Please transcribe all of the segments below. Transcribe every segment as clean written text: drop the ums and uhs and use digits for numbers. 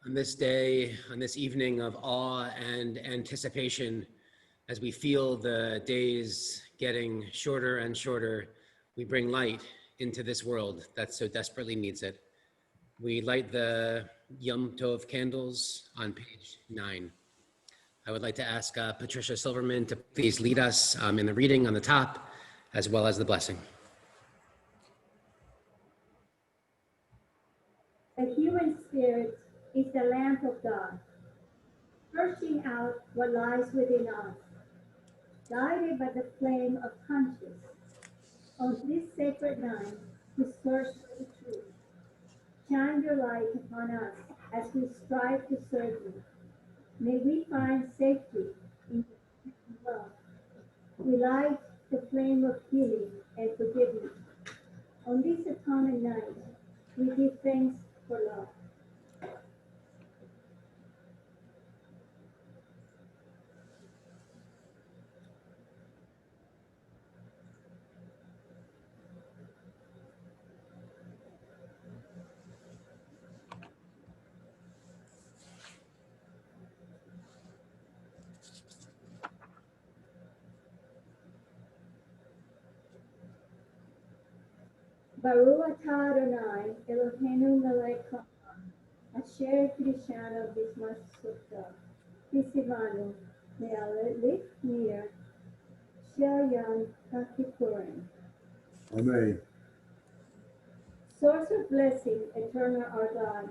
On this day, on this evening of awe and anticipation, as we feel the days getting shorter and shorter, we bring light into this world that so desperately needs it. We light the Yom Tov candles on page 9. I would like to ask Patricia Silverman to please lead us in the reading on the top, as well as the blessing. The human spirit is the lamp of God, searching out what lies within us, guided by the flame of conscience. On this sacred night, we search for the truth. Shine your light upon us as we strive to serve you. May we find safety in your love. We light the flame of healing and forgiveness. On this atonement night, we give thanks for love. Baruch atah Adonai Eloheinu melech haolam, asher kiddushanu b'smasota, v'tzivanu me'alef nir shel Yom HaKippurim. Amen. Source of blessing, eternal our God,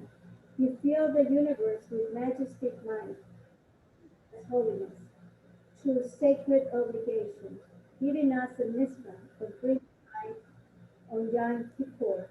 you fill the universe with majestic might and holiness, through sacred obligation, giving us a mitzvah of bringing light on Yom Kippur.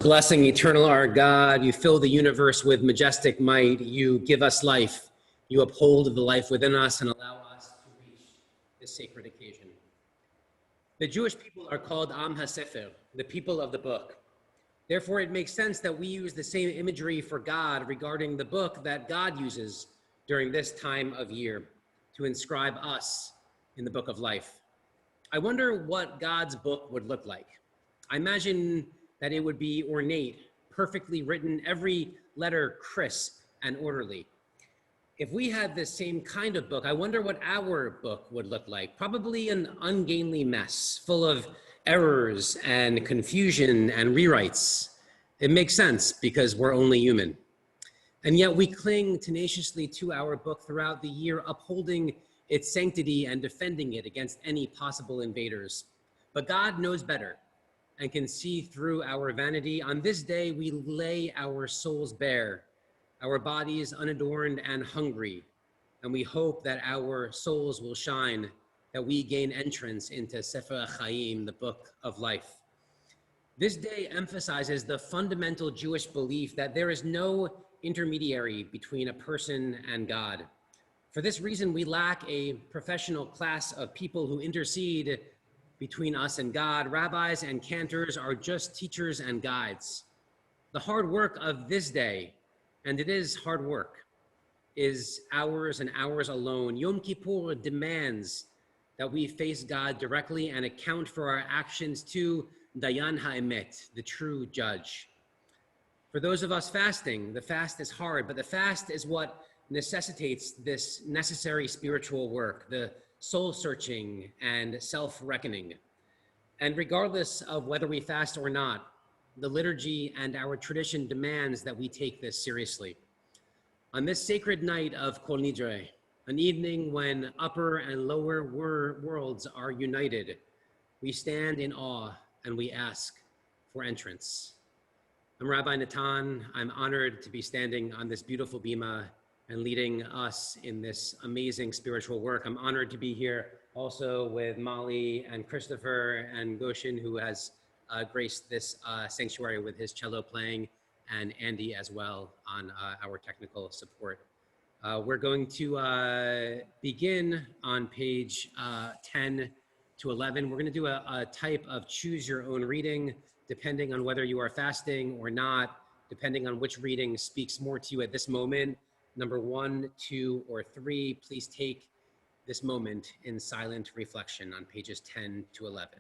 Blessing eternal our God, you fill the universe with majestic might. You give us life. You uphold the life within us and allow us to reach this sacred occasion. The Jewish people are called Am HaSefer, the people of the book. Therefore, it makes sense that we use the same imagery for God regarding the book that God uses during this time of year to inscribe us in the book of life. I wonder what God's book would look like. I imagine that it would be ornate, perfectly written, every letter crisp and orderly. If we had this same kind of book, I wonder what our book would look like. Probably an ungainly mess, full of errors and confusion and rewrites. It makes sense because we're only human. And yet we cling tenaciously to our book throughout the year, upholding its sanctity and defending it against any possible invaders. But God knows better and can see through our vanity. On this day, we lay our souls bare, our bodies unadorned and hungry, and we hope that our souls will shine, that we gain entrance into Sefer HaChaim, the book of life. This day emphasizes the fundamental Jewish belief that there is no intermediary between a person and God. For this reason, we lack a professional class of people who intercede between us and God. Rabbis and cantors are just teachers and guides. The hard work of this day, and it is hard work, is ours and ours alone. Yom Kippur demands that we face God directly and account for our actions to Dayan HaEmet, the true judge. For those of us fasting, the fast is hard, but the fast is what necessitates this necessary spiritual work, the soul searching and self-reckoning. And regardless of whether we fast or not, the liturgy and our tradition demands that we take this seriously. On this sacred night of Kol Nidre, an evening when upper and lower worlds are united, we stand in awe and we ask for entrance. I'm Rabbi Natan. I'm honored to be standing on this beautiful bima and leading us in this amazing spiritual work. I'm honored to be here also with Molly and Christopher and Goshen, who has graced this sanctuary with his cello playing, and Andy as well on our technical support. We're going to begin on page 10 to 11. We're going to do a type of choose your own reading, depending on whether you are fasting or not, depending on which reading speaks more to you at this moment. Number 1, 2, or 3, please take this moment in silent reflection on pages 10 to 11.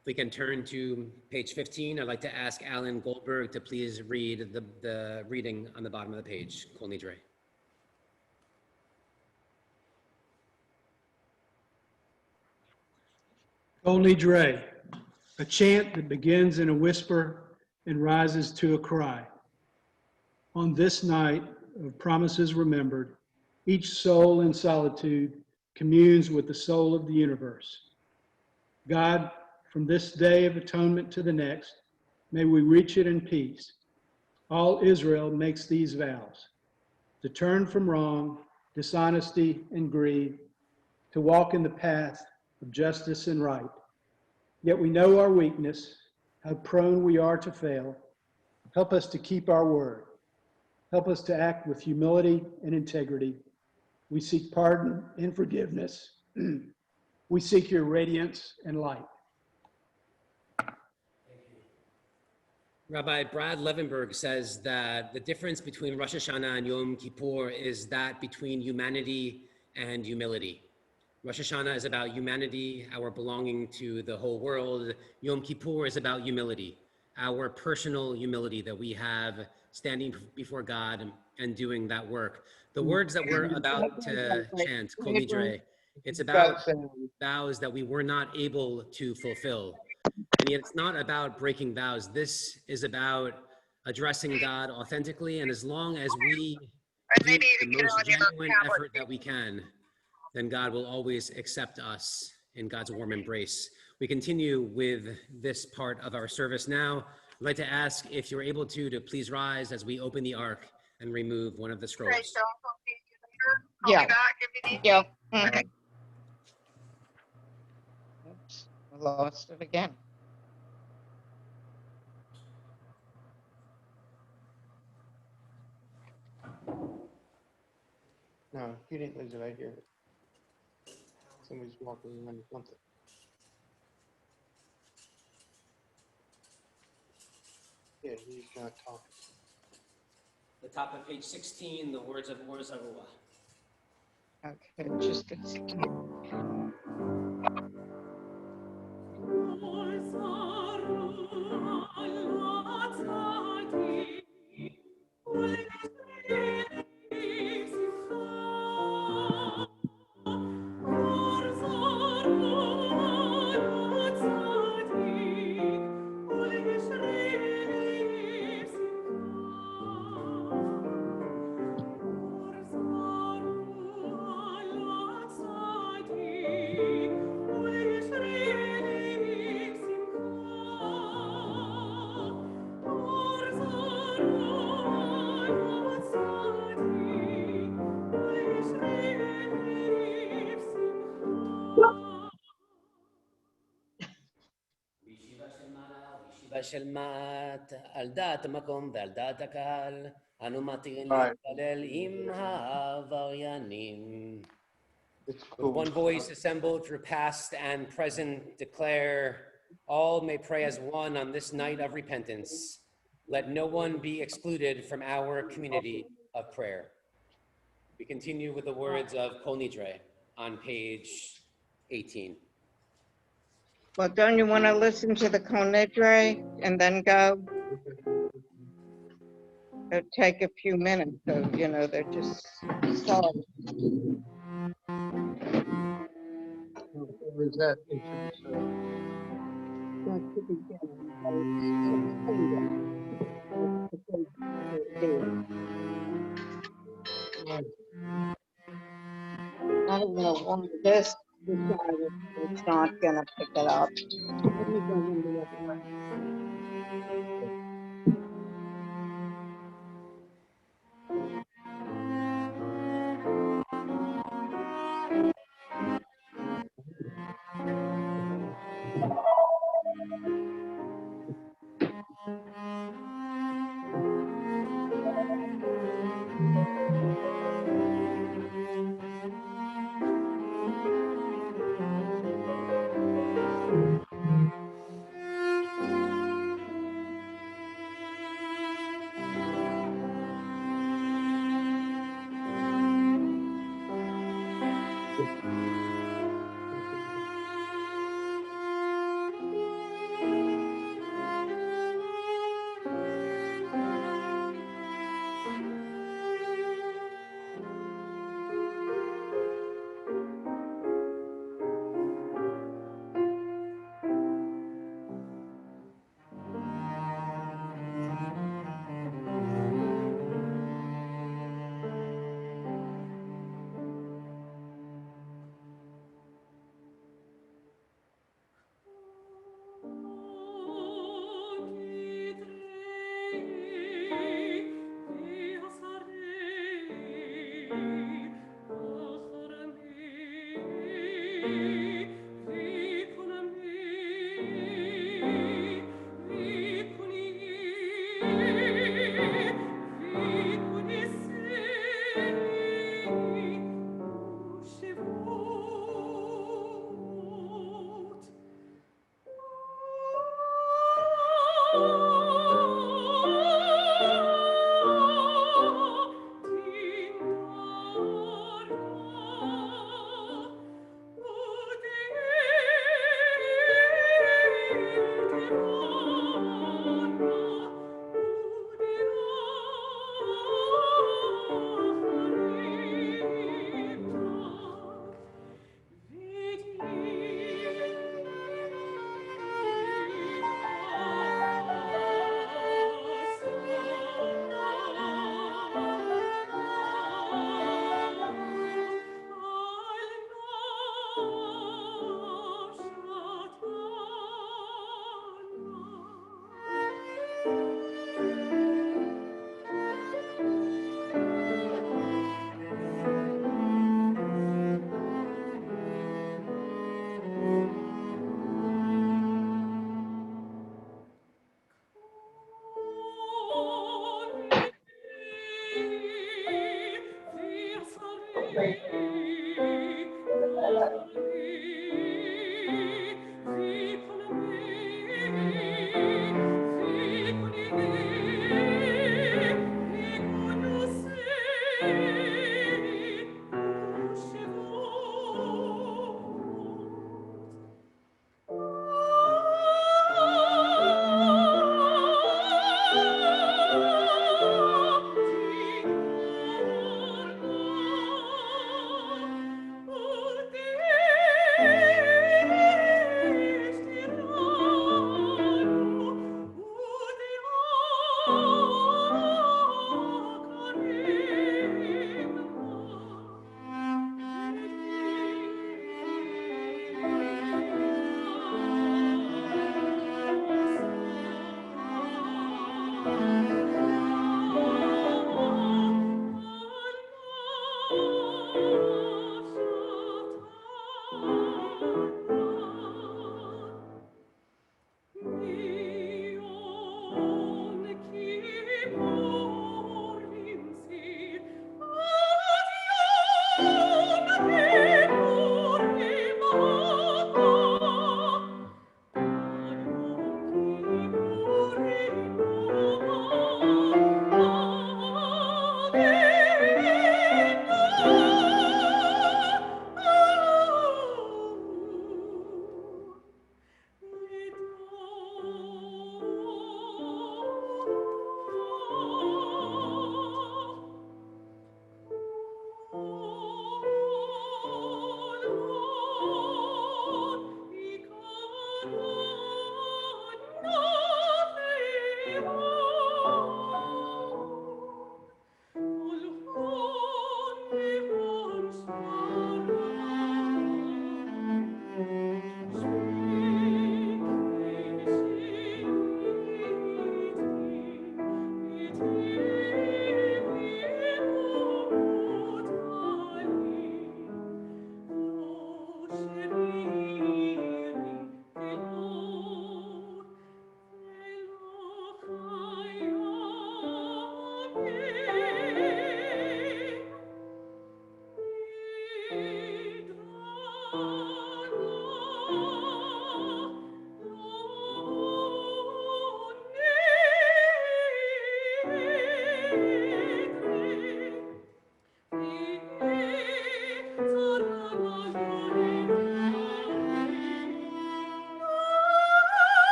If we can turn to page 15, I'd like to ask Alan Goldberg to please read the reading on the bottom of the page, Kol Nidre. Kol Nidre, a chant that begins in a whisper and rises to a cry. On this night of promises remembered, each soul in solitude communes with the soul of the universe. God, from this day of atonement to the next, may we reach it in peace. All Israel makes these vows: to turn from wrong, dishonesty, and greed, to walk in the path of justice and right. Yet we know our weakness, how prone we are to fail. Help us to keep our word. Help us to act with humility and integrity. We seek pardon and forgiveness. We seek your radiance and light. Rabbi Brad Levenberg says that the difference between Rosh Hashanah and Yom Kippur is that between humanity and humility. Rosh Hashanah is about humanity, our belonging to the whole world. Yom Kippur is about humility, our personal humility that we have standing before God and doing that work. The words that we're about to chant, Kol Nidre, it's about vows that we were not able to fulfill. And yet it's not about breaking vows. This is about addressing God authentically. And as long as we do the most genuine effort that we can, then God will always accept us in God's warm embrace. We continue with this part of our service now. I'd like to ask if you're able to please rise as we open the ark and remove one of the scrolls. Yeah. Yeah. Mhm. Oops, I lost it again. No, you didn't lose it. I hear it. Somebody's walking around with something. Yeah, he's not talking. The top of page 16, the words of Or Zarua. Okay, just a second. של מעט, על דעת המקום ועל דעת הקהל, אנו מתירים Right. להתפלל עם העבריינים. It's With cool. one voice assembled through past and present, declare, all may pray as one on this night of repentance. Let no one be excluded from our community of prayer. We continue with the words of Kol Nidre on page 18. Well, don't you want to listen to the Kol Nidre and then go? It'll take a few minutes, so, you know, they're just solid. Where is that? Introduce, I don't know why this decided it's not gonna pick it up. Let me go in the other way.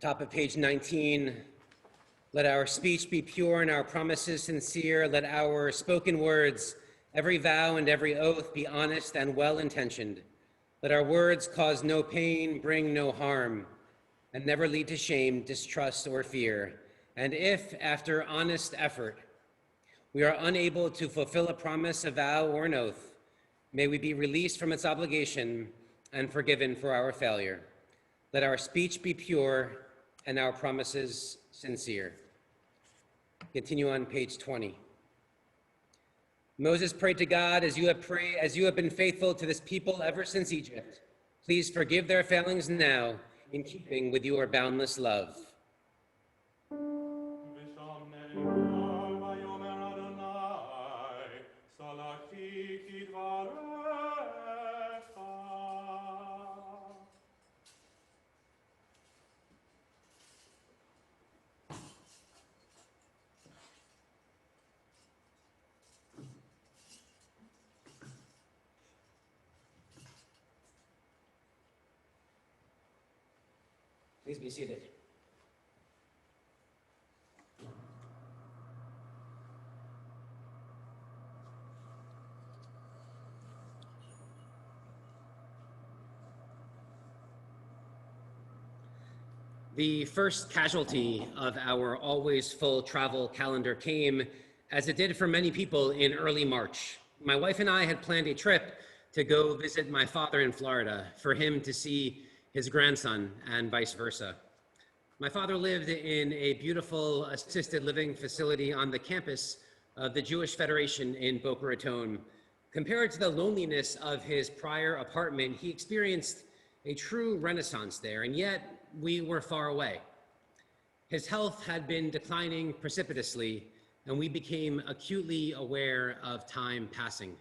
top of page 19, let our speech be pure and our promises sincere. Let our spoken words, every vow and every oath be honest and well-intentioned. Let our words cause no pain, bring no harm, and never lead to shame, distrust, or fear. And if, after honest effort, we are unable to fulfill a promise, a vow, or an oath, may we be released from its obligation and forgiven for our failure. Let our speech be pure and our promises sincere. Continue on page 20. Moses prayed to God, as you have been faithful to this people ever since Egypt, please forgive their failings now in keeping with your boundless love. Please be seated. The first casualty of our always full travel calendar came, as it did for many people, in early March. My wife and I had planned a trip to go visit my father in Florida, for him to see his grandson and vice versa. My father lived in a beautiful assisted living facility on the campus of the Jewish Federation in Boca Raton. Compared to the loneliness of his prior apartment, he experienced a true renaissance there, and yet we were far away. His health had been declining precipitously, and we became acutely aware of time passing.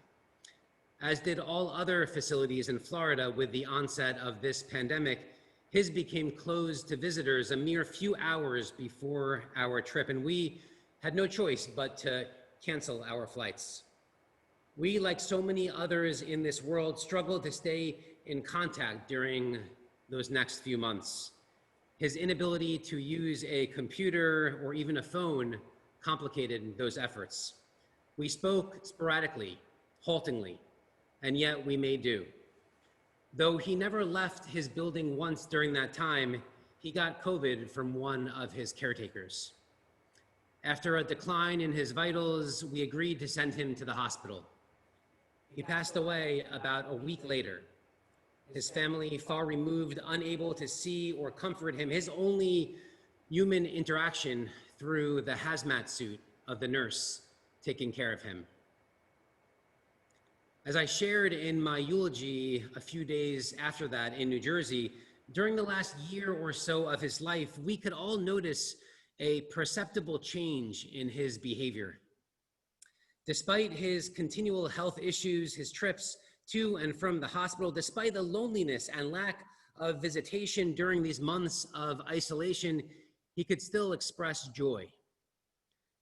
As did all other facilities in Florida with the onset of this pandemic, his became closed to visitors a mere few hours before our trip, and we had no choice but to cancel our flights. We, like so many others in this world, struggled to stay in contact during those next few months. His inability to use a computer or even a phone complicated those efforts. We spoke sporadically, haltingly, and yet we made do. Though he never left his building once during that time, he got COVID from one of his caretakers. After a decline in his vitals, we agreed to send him to the hospital. He passed away about a week later. His family, far removed, unable to see or comfort him, his only human interaction through the hazmat suit of the nurse taking care of him. As I shared in my eulogy a few days after that in New Jersey, during the last year or so of his life, we could all notice a perceptible change in his behavior. Despite his continual health issues, his trips to and from the hospital, despite the loneliness and lack of visitation during these months of isolation, he could still express joy.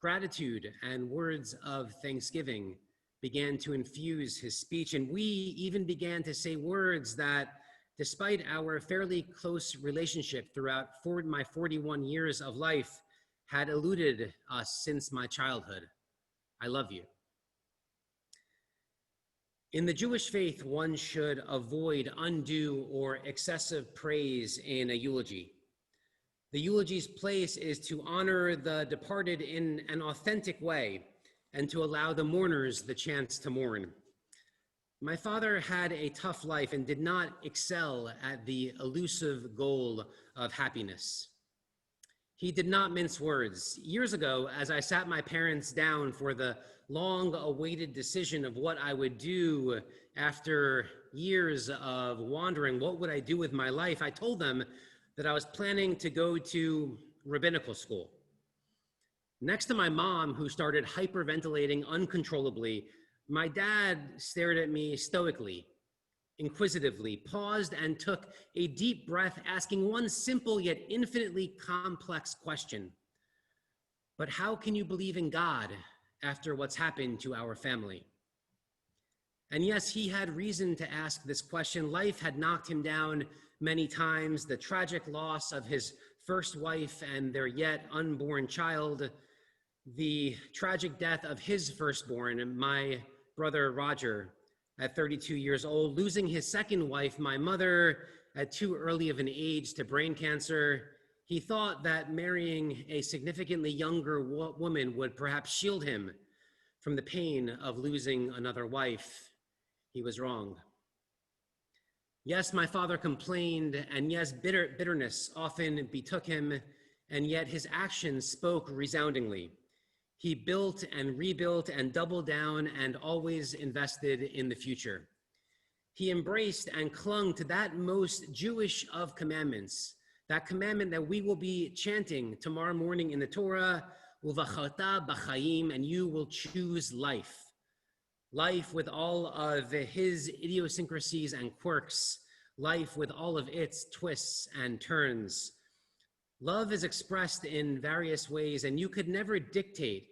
Gratitude and words of thanksgiving began to infuse his speech, and we even began to say words that, despite our fairly close relationship throughout my 41 years of life, had eluded us since my childhood. I love you. In the Jewish faith, one should avoid undue or excessive praise in a eulogy. The eulogy's place is to honor the departed in an authentic way and to allow the mourners the chance to mourn. My father had a tough life and did not excel at the elusive goal of happiness. He did not mince words. Years ago, as I sat my parents down for the long-awaited decision of what I would do after years of wandering, what would I do with my life, I told them that I was planning to go to rabbinical school. Next to my mom, who started hyperventilating uncontrollably, my dad stared at me stoically, inquisitively, paused and took a deep breath, asking one simple yet infinitely complex question. But how can you believe in God after what's happened to our family? And yes, he had reason to ask this question. Life had knocked him down many times. The tragic loss of his first wife and their yet unborn child, the tragic death of his firstborn, my brother Roger, at 32 years old, losing his second wife, my mother, at too early of an age to brain cancer. He thought that marrying a significantly younger woman would perhaps shield him from the pain of losing another wife. He was wrong. Yes, my father complained, and yes, bitterness often betook him, and yet his actions spoke resoundingly. He built and rebuilt and doubled down and always invested in the future. He embraced and clung to that most Jewish of commandments, that commandment that we will be chanting tomorrow morning in the Torah, Uvacharta b'chaim, and you will choose life. Life with all of his idiosyncrasies and quirks, life with all of its twists and turns. Love is expressed in various ways, and you could never dictate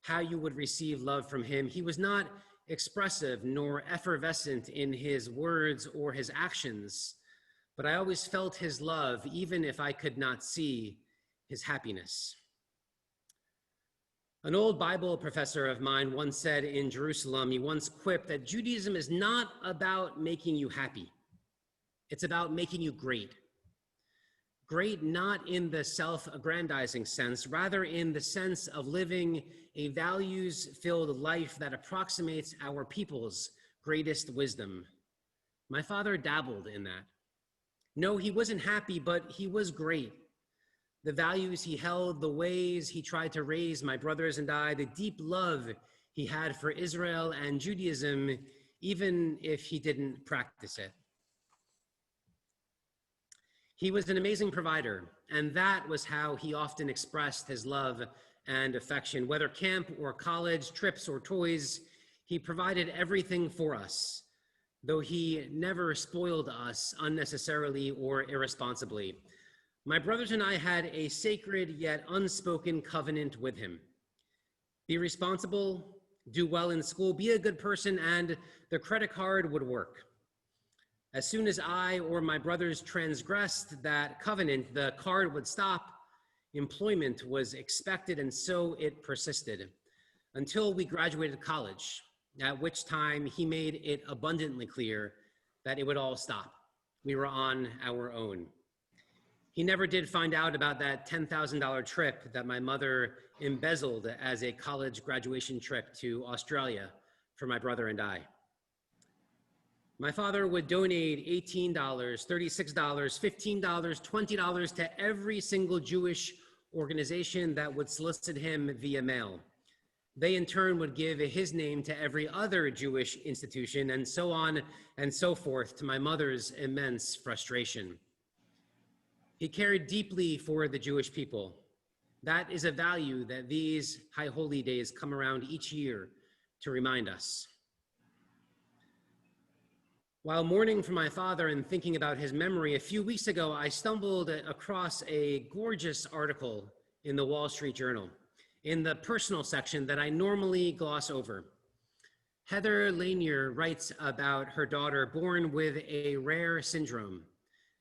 how you would receive love from him. He was not expressive nor effervescent in his words or his actions, but I always felt his love, even if I could not see his happiness. An old Bible professor of mine once said in Jerusalem, he once quipped that Judaism is not about making you happy. It's about making you great. Great not in the self-aggrandizing sense, rather in the sense of living a values-filled life that approximates our people's greatest wisdom. My father dabbled in that. No, he wasn't happy, but he was great. The values he held, the ways he tried to raise my brothers and I, the deep love he had for Israel and Judaism, even if he didn't practice it. He was an amazing provider, and that was how he often expressed his love and affection. Whether camp or college, trips or toys, he provided everything for us, though he never spoiled us unnecessarily or irresponsibly. My brothers and I had a sacred yet unspoken covenant with him. Be responsible, do well in school, be a good person, and the credit card would work. As soon as I or my brothers transgressed that covenant, the card would stop. Employment was expected, and so it persisted until we graduated college, at which time he made it abundantly clear that it would all stop. We were on our own. He never did find out about that $10,000 trip that my mother embezzled as a college graduation trip to Australia for my brother and I. My father would donate $18, $36, $15, $20 to every single Jewish organization that would solicit him via mail. They in turn would give his name to every other Jewish institution, and so on and so forth, to my mother's immense frustration. He cared deeply for the Jewish people. That is a value that these high holy days come around each year to remind us. While mourning for my father and thinking about his memory, a few weeks ago, I stumbled across a gorgeous article in the Wall Street Journal in the personal section that I normally gloss over. Heather Lanier writes about her daughter born with a rare syndrome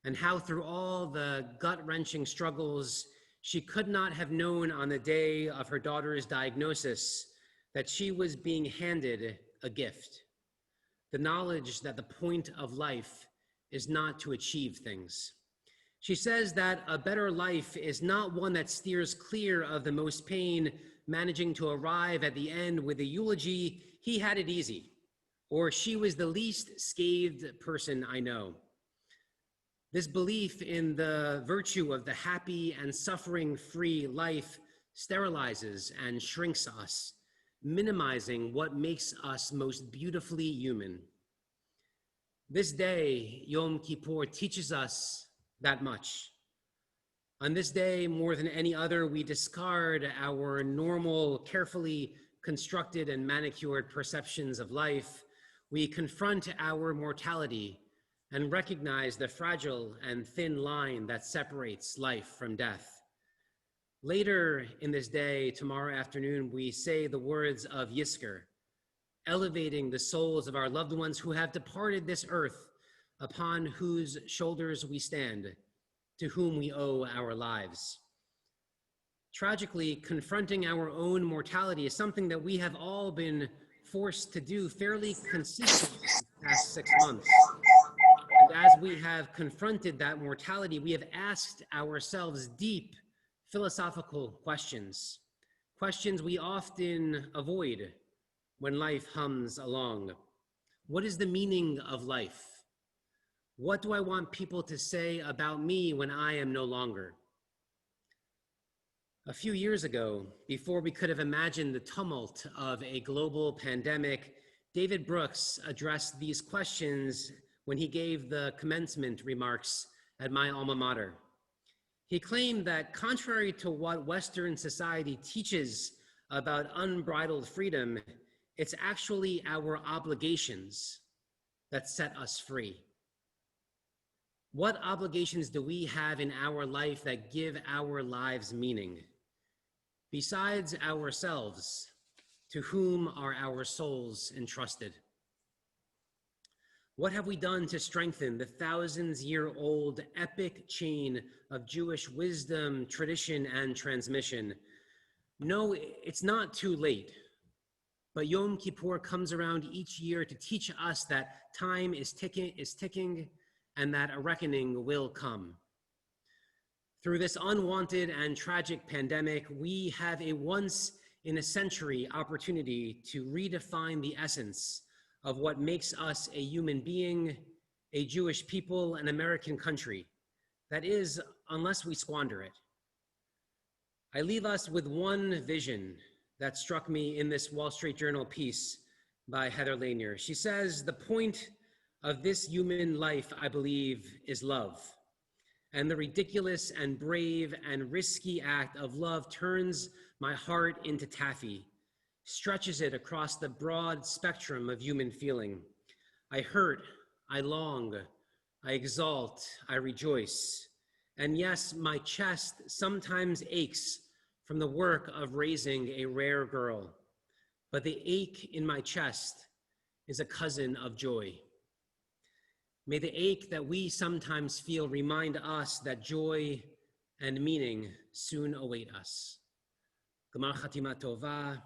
and how through all the gut-wrenching struggles, she could not have known on the day of her daughter's diagnosis that she was being handed a gift. The knowledge that the point of life is not to achieve things. She says that a better life is not one that steers clear of the most pain, managing to arrive at the end with a eulogy, "He had it easy," or "She was the least scathed person I know." This belief in the virtue of the happy and suffering-free life sterilizes and shrinks us, minimizing what makes us most beautifully human. This day, Yom Kippur, teaches us that much. On this day, more than any other, we discard our normal, carefully constructed and manicured perceptions of life. We confront our mortality and recognize the fragile and thin line that separates life from death. Later in this day, tomorrow afternoon, we say the words of Yizkor, elevating the souls of our loved ones who have departed this earth, upon whose shoulders we stand. to whom we owe our lives. Tragically, confronting our own mortality is something that we have all been forced to do fairly consistently the past 6 months. And as we have confronted that mortality, we have asked ourselves deep philosophical questions, questions we often avoid when life hums along. What is the meaning of life? What do I want people to say about me when I am no longer? A few years ago, before we could have imagined the tumult of a global pandemic, David Brooks addressed these questions when he gave the commencement remarks at my alma mater. He claimed that contrary to what Western society teaches about unbridled freedom, it's actually our obligations that set us free. What obligations do we have in our life that give our lives meaning? Besides ourselves, to whom are our souls entrusted? What have we done to strengthen the thousands-year-old epic chain of Jewish wisdom, tradition, and transmission? No, it's not too late. But Yom Kippur comes around each year to teach us that time is ticking, and that a reckoning will come. Through this unwanted and tragic pandemic, we have a once-in-a-century opportunity to redefine the essence of what makes us a human being, a Jewish people, an American country. That is, unless we squander it. I leave us with one vision that struck me in this Wall Street Journal piece by Heather Lanier. She says, the point of this human life, I believe, is love. And the ridiculous and brave and risky act of love turns my heart into taffy, stretches it across the broad spectrum of human feeling. I hurt, I long, I exalt, I rejoice. And yes, my chest sometimes aches from the work of raising a rare girl, but the ache in my chest is a cousin of joy. May the ache that we sometimes feel remind us that joy and meaning soon await us. Gemar Chatima Tova,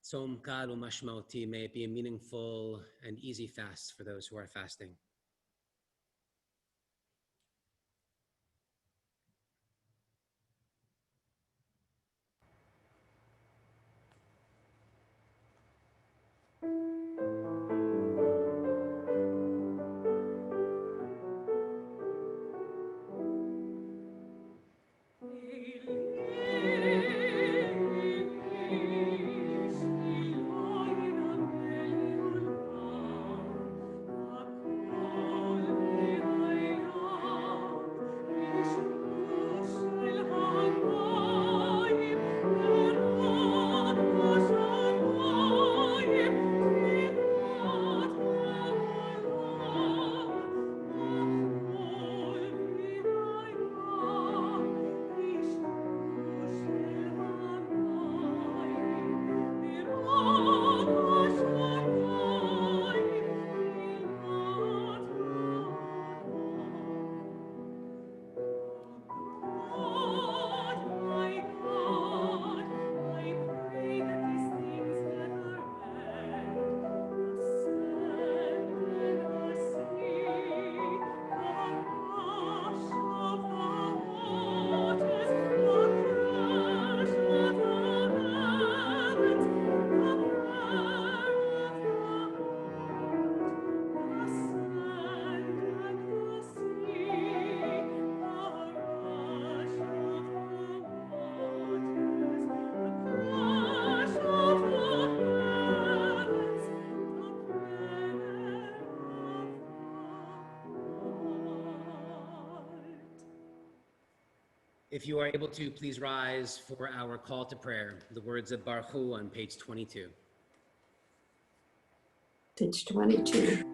Tzom Kal Umashmauti, may it be a meaningful and easy fast for those who are fasting. If you are able to, please rise for our call to prayer, the words of Baruch Hu on page 22. Page 22.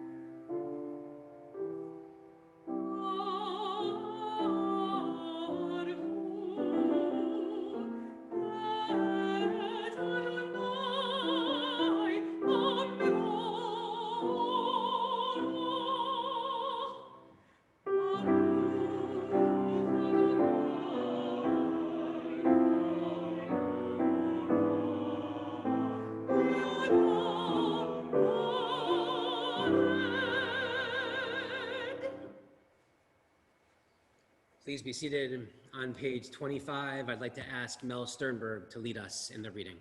please be seated. On page 25, I'd like to ask Mel Sternberg to lead us in the reading.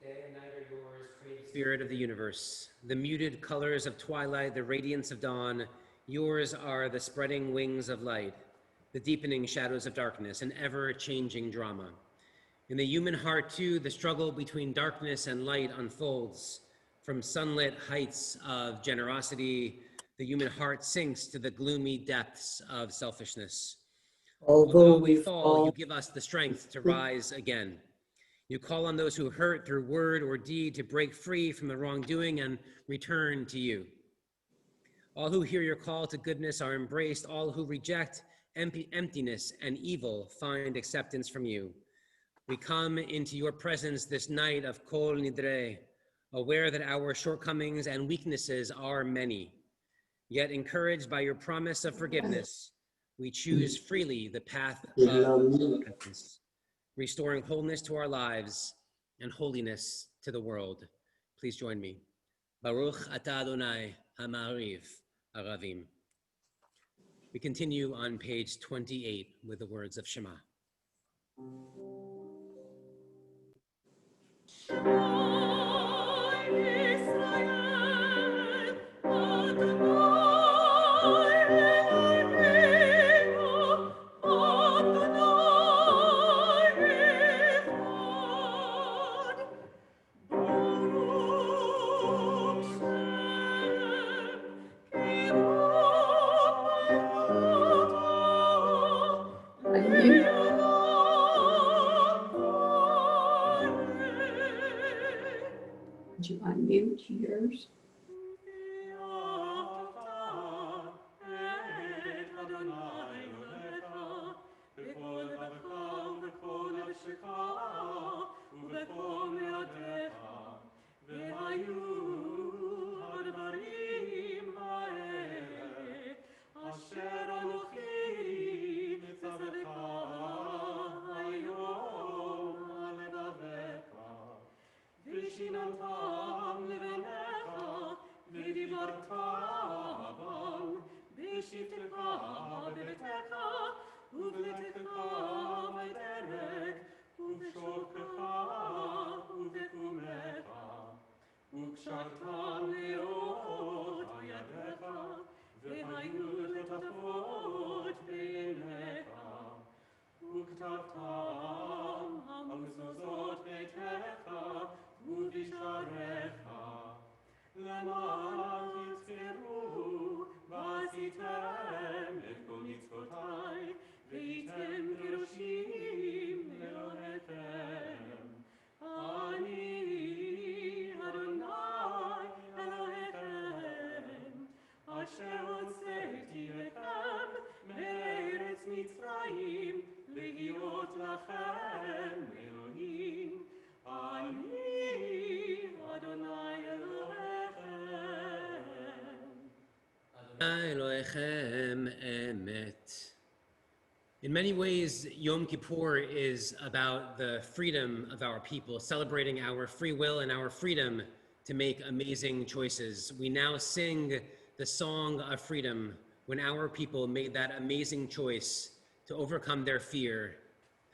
Day and night are yours, creative spirit of the universe. The muted colors of twilight, the radiance of dawn, yours are the spreading wings of light, the deepening shadows of darkness, an ever-changing drama. In the human heart, too, the struggle between darkness and light unfolds. From sunlit heights of generosity, the human heart sinks to the gloomy depths of selfishness. Although we fall, you give us the strength to rise again. You call on those who hurt through word or deed to break free from the wrongdoing and return to you. All who hear your call to goodness are embraced. All who reject emptiness and evil find acceptance from you. We come into your presence this night of Kol Nidre, aware that our shortcomings and weaknesses are many. Yet encouraged by your promise of forgiveness, we choose freely the path of repentance, restoring wholeness to our lives and holiness to the world. Please join me. Baruch atah Adonai ha'ma'ariv aravim. We continue on page 28 with the words of Shema. Did you unmute yours? In many ways, Yom Kippur is about the freedom of our people, celebrating our free will and our freedom to make amazing choices. We now sing the song of freedom when our people made that amazing choice to overcome their fear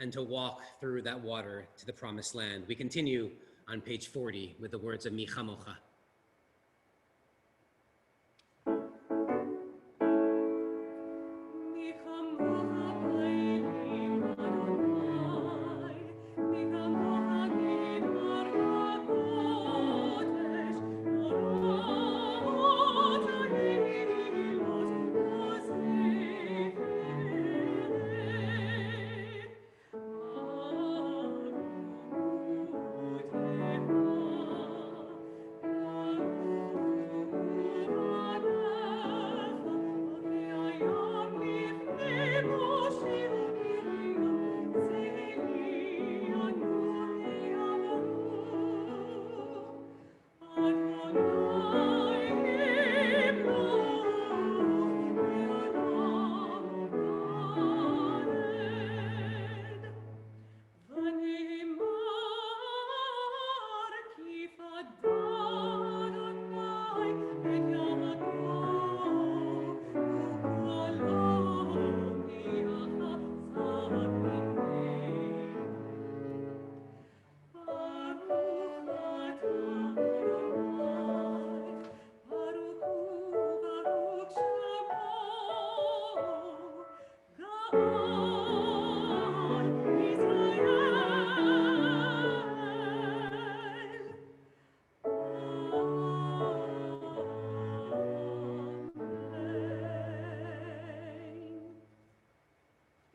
and to walk through that water to the promised land. We continue on page 40 with the words of Mi Chamocha.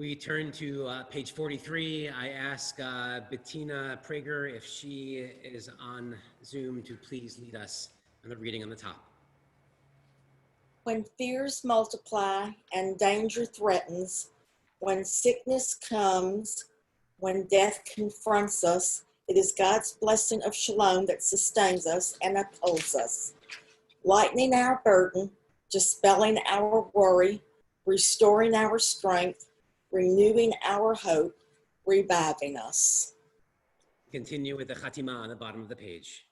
We turn to page 43. I ask Bettina Prager, if she is on Zoom, to please lead us on the reading on the top. When fears multiply and danger threatens, when sickness comes, when death confronts us, it is God's blessing of shalom that sustains us and upholds us, lightening our burden, dispelling our worry, restoring our strength, renewing our hope, reviving us. Continue with the Chatima on the bottom of the page.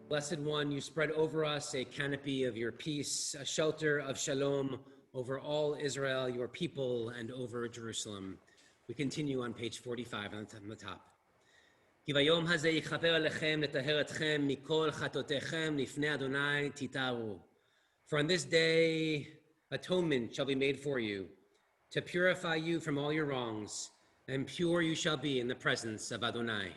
Blessed One, you spread over us a canopy of your peace, a shelter of shalom over all Israel, your people, and over Jerusalem. We continue on page 45 on the top. כי ביום הזה יכפר עליכם לטהר אתכם מכל חטאותיכם לפני אדוני תטהרו. For on this day atonement shall be made for you, to purify you from all your wrongs, and pure you shall be in the presence of Adonai.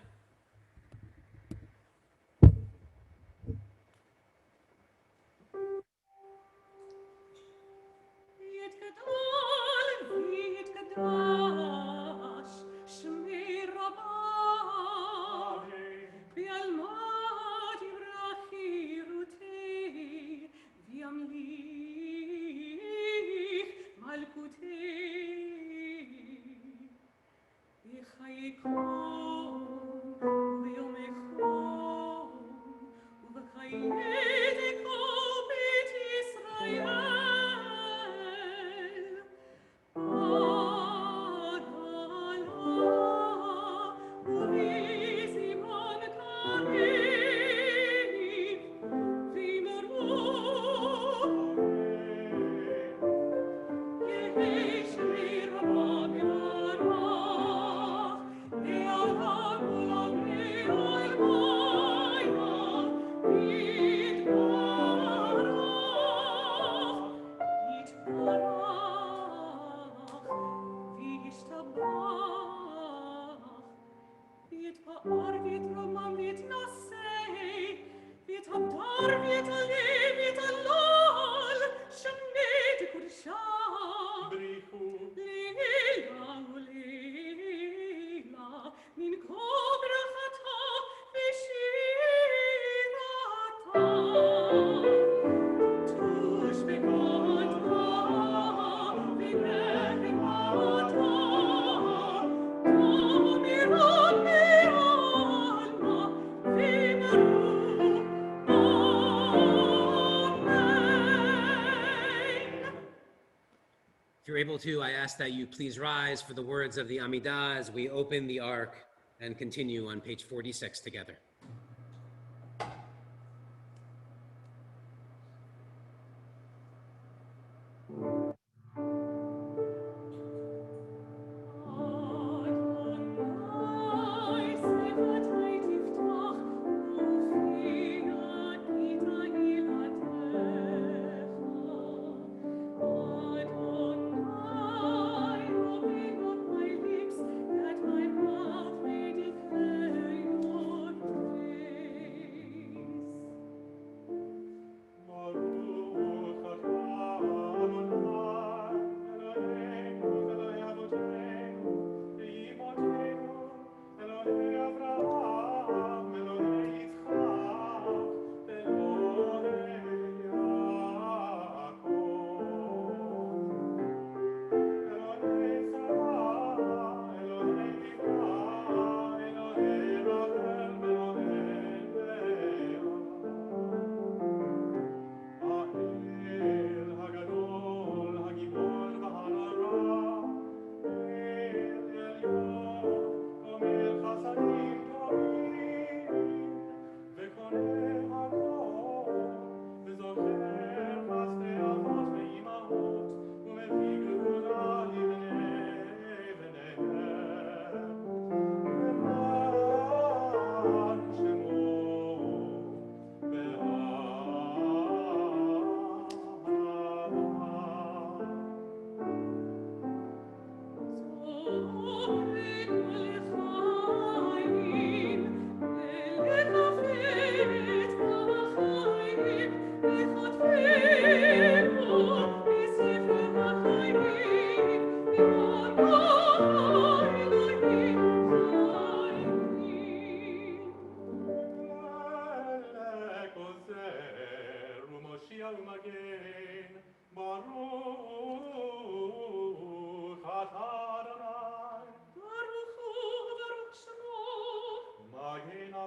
If you're able to, I ask that you please rise for the words of the Amidah as we open the Ark and continue on page 46 together.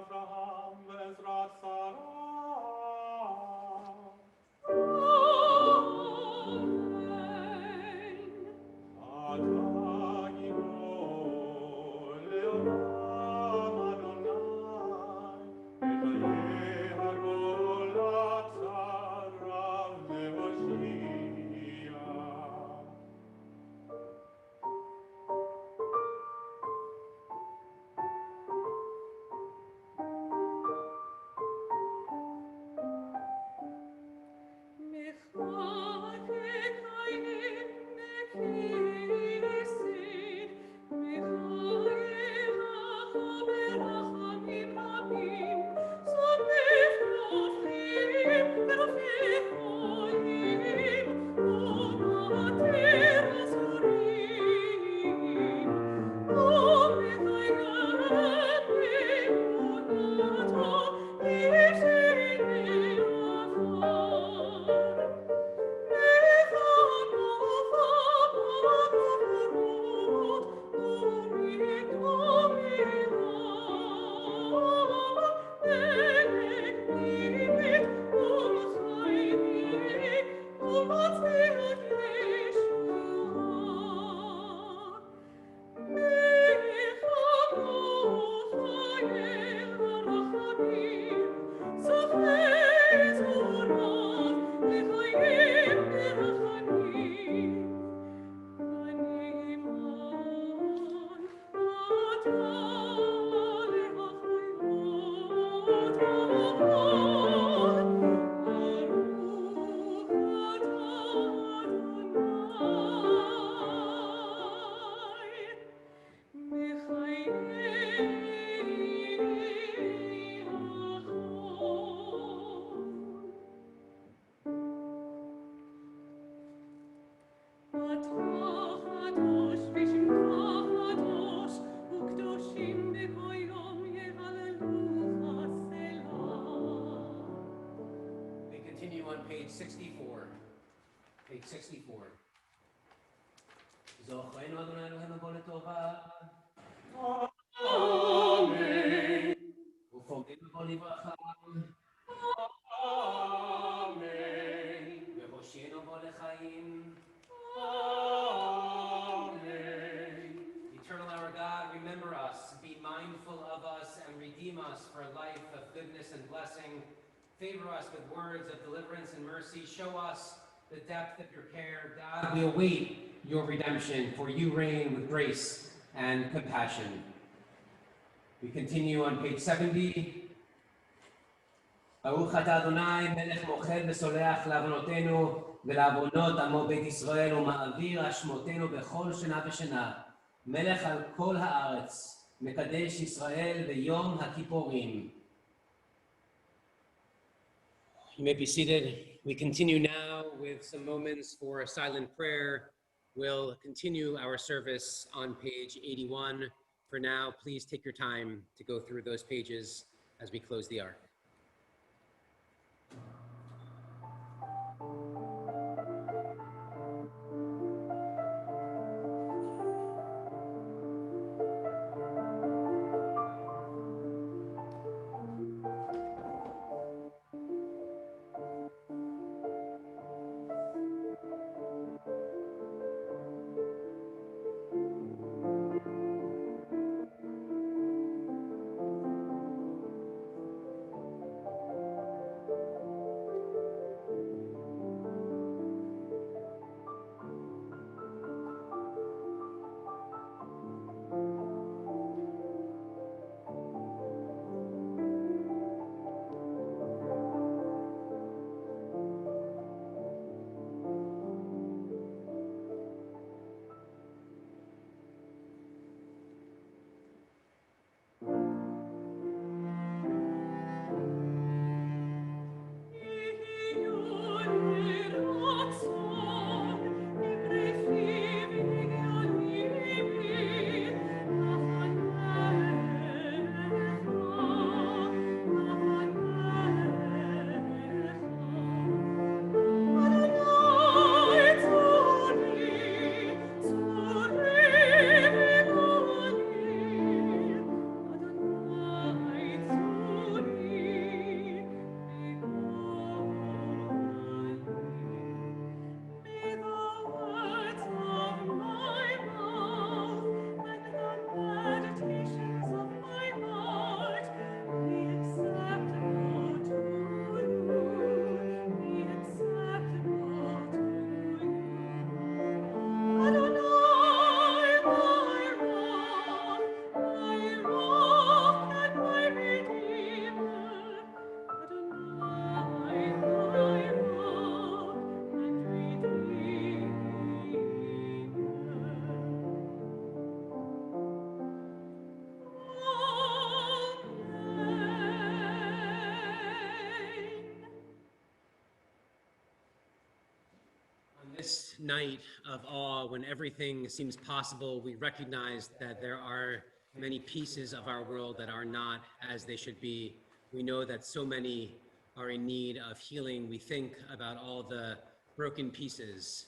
Avraham ve'ezrat Sarah. Ata gibor le'olam Adonai, v'chayei hagol atzarav le'Hoshia. We continue on page 64. Page 64. זוכרנו אדוני אלוהינו בוא לטובה. Amen. ופוגעים בו לברכה. Amen. והושיענו בו לחיים. Amen. Eternal our God, remember us, be mindful of us, and redeem us for a life of goodness and blessing. Favor us with words of deliverance and mercy. Show us the depth of your care. God, we await your redemption, for you reign with grace and compassion. We continue on page 70. ברוך אתה אדוני, מלך מוחל וסולח לעוונותינו ולעוונות עמו בית ישראל, ומעביר אשמותינו בכל שנה ושנה. מלך על כל הארץ, מקדש ישראל ביום הכיפורים. You may be seated. We continue now with some moments for a silent prayer. We'll continue our service on page 81. For now, please take your time to go through those pages as we close the ark. night of awe, when everything seems possible, we recognize that there are many pieces of our world that are not as they should be. We know that so many are in need of healing. We think about all the broken pieces,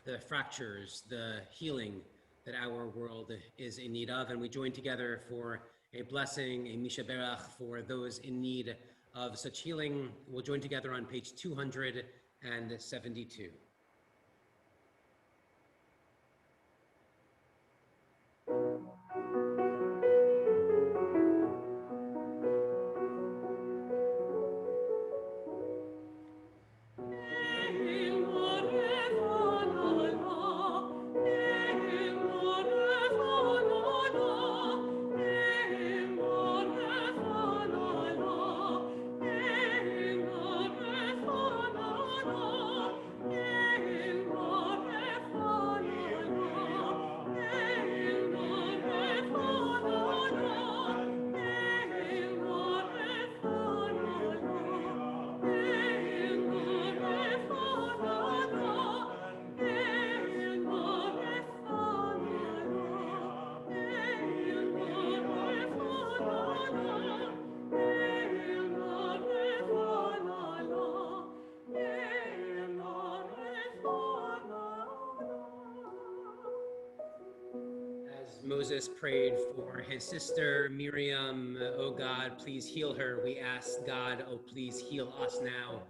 the fractures, the healing that our world is in need of. And we join together for a blessing, a Misha Berach, for those in need of such healing. We'll join together on page 272. Moses prayed for his sister Miriam. Oh God, please heal her. We ask God, oh please heal us now.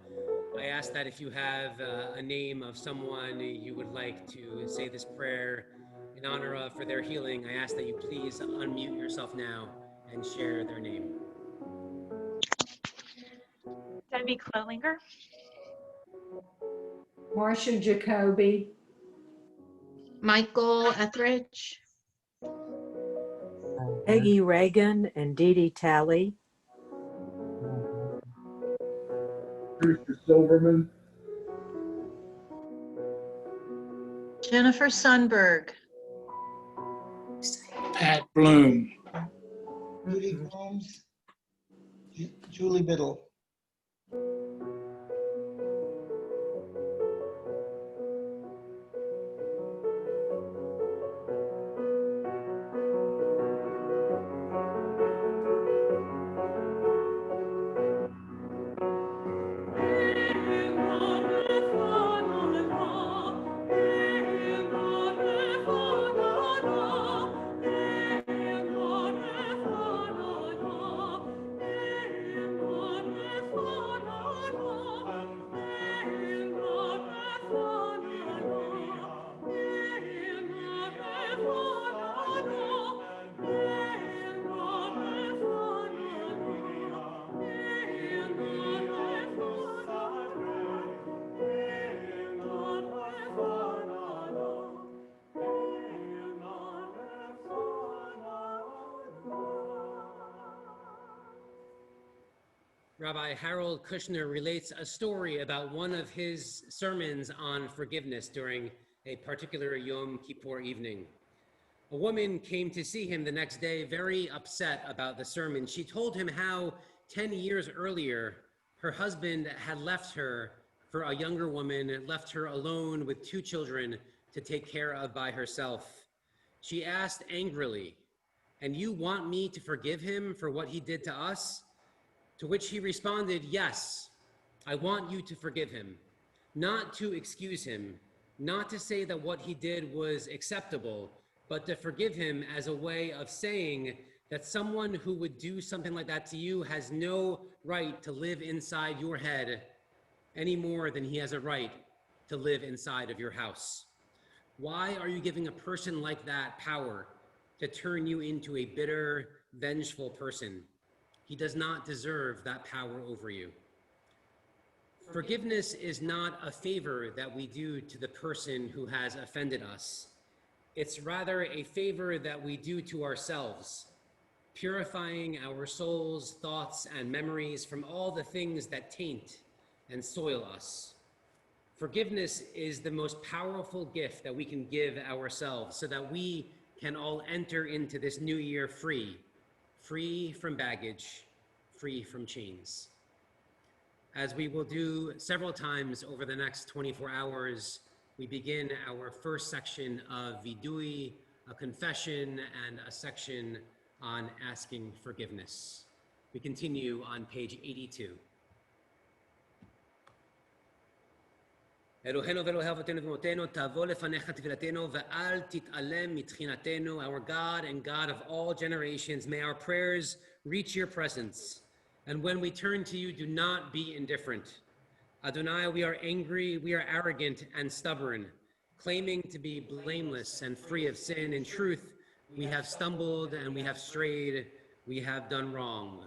I ask that if you have a name of someone you would like to say this prayer in honor of for their healing, I ask that you please unmute yourself now and share their name. Debbie Clolinger. Marcia Jacoby. Michael Etheridge. Peggy Reagan and Dee Dee Talley. Brewster Silverman. Jennifer Sundberg. Pat Bloom. Judy Combs. Julie Biddle. Rabbi Harold Kushner relates a story about one of his sermons on forgiveness during a particular Yom Kippur evening. A woman came to see him the next day very upset about the sermon. She told him how 10 years earlier, her husband had left her for a younger woman, left her alone with 2 children to take care of by herself. She asked angrily, "And you want me to forgive him for what he did to us?" To which he responded, "Yes, I want you to forgive him, not to excuse him, not to say that what he did was acceptable, but to forgive him as a way of saying that someone who would do something like that to you has no right to live inside your head any more than he has a right to live inside of your house. Why are you giving a person like that power to turn you into a bitter, vengeful person? He does not deserve that power over you." Forgiveness is not a favor that we do to the person who has offended us. It's rather a favor that we do to ourselves, purifying our souls, thoughts, and memories from all the things that taint and soil us. Forgiveness is the most powerful gift that we can give ourselves so that we can all enter into this new year free from baggage, free from chains. As we will do several times over the next 24 hours, we begin our first section of Vidui, a confession, and a section on asking forgiveness. We continue on page 82. אלוהינו ואלוהי אבותינו ואמותינו, תבוא לפניך תפילתנו ואל תתעלם מתחינתנו. Our God and God of all generations, may our prayers reach your presence. And when we turn to you, do not be indifferent. Adonai, we are angry, we are arrogant and stubborn, claiming to be blameless and free of sin. In truth, we have stumbled and we have strayed, we have done wrong.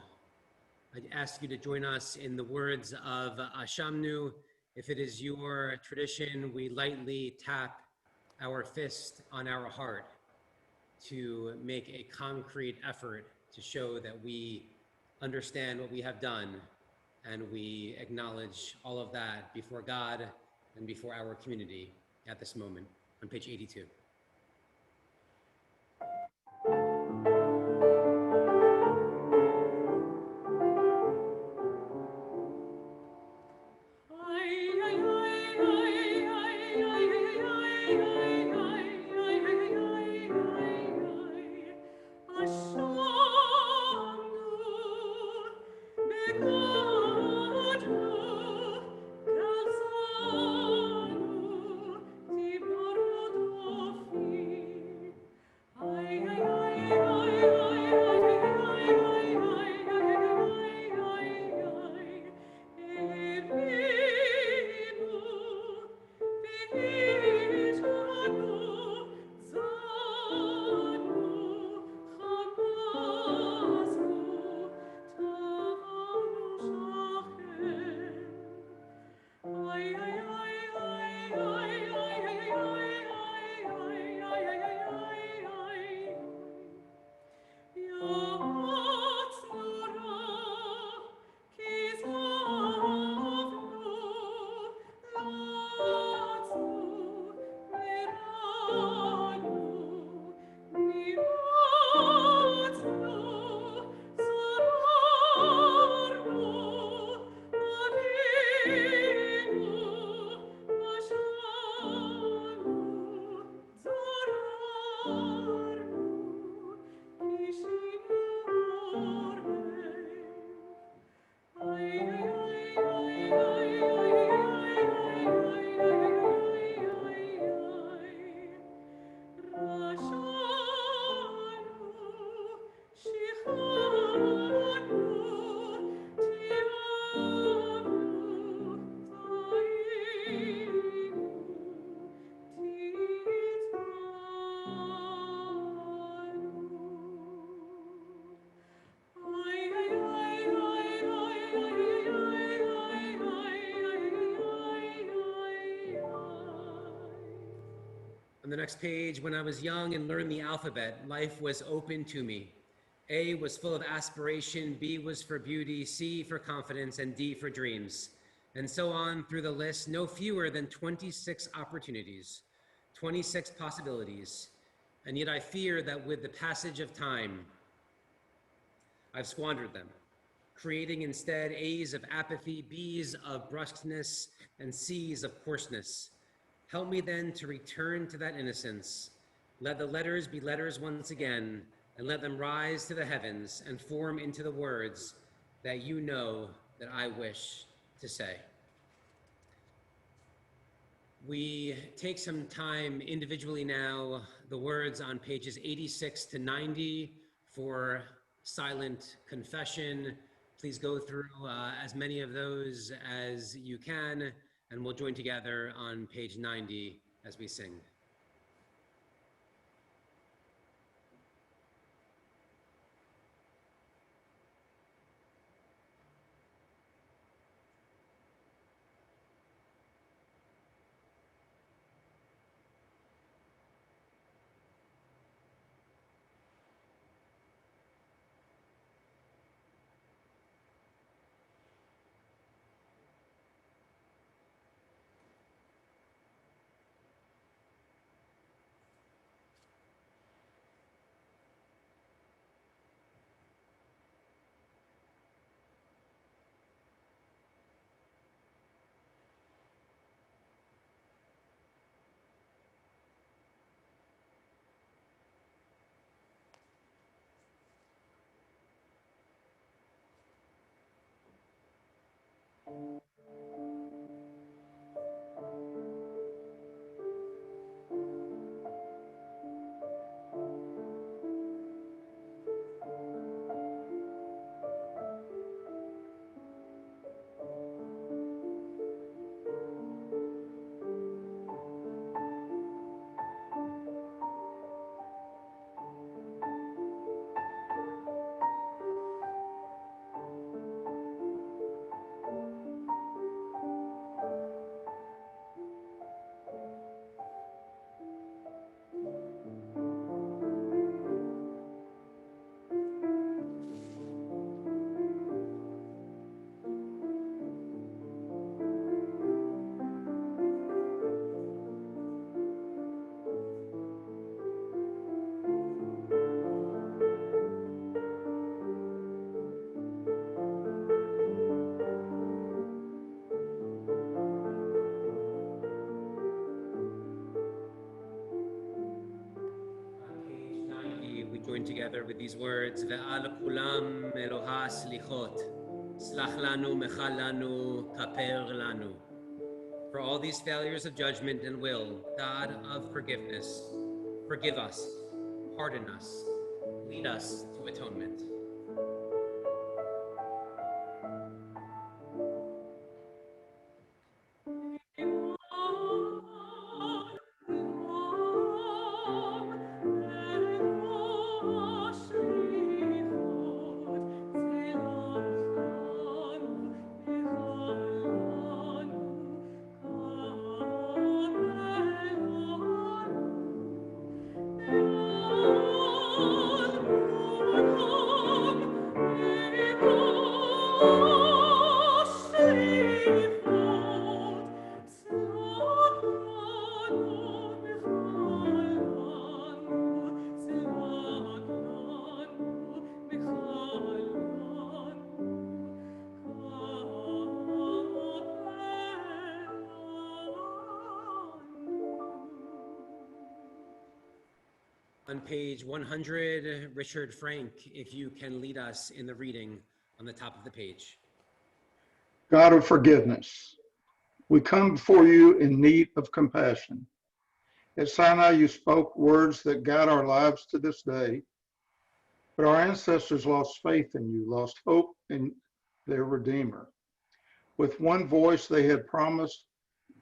I ask you to join us in the words of Ashamnu. If it is your tradition, we lightly tap our fist on our heart to make a concrete effort to show that we understand what we have done and we acknowledge all of that before God and before our community at this moment on page 82. On the next page, when I was young and learned the alphabet, life was open to me. A was full of aspiration, B was for beauty, C for confidence, and D for dreams. And so on through the list, no fewer than 26 opportunities, 26 possibilities. And yet I fear that with the passage of time, I've squandered them, creating instead A's of apathy, B's of brusqueness, and C's of coarseness. Help me then to return to that innocence. Let the letters be letters once again, and let them rise to the heavens and form into the words that you know that I wish to say. We take some time individually now, the words on pages 86 to 90 for silent confession. Please go through as many of those as you can, and we'll join together on page 90 as we sing. Page 90, we join together with these words, Ve'al kulam Eloha slichot, slach lanu, mechal lanu, kaper lanu. For all these failures of judgment and will, God of forgiveness, forgive us, pardon us, lead us to atonement. On page 100, Richard Frank, if you can lead us in the reading on the top of the page. God of forgiveness, we come before you in need of compassion. At Sinai, you spoke words that guide our lives to this day, but our ancestors lost faith in you, lost hope in their Redeemer. With one voice, they had promised,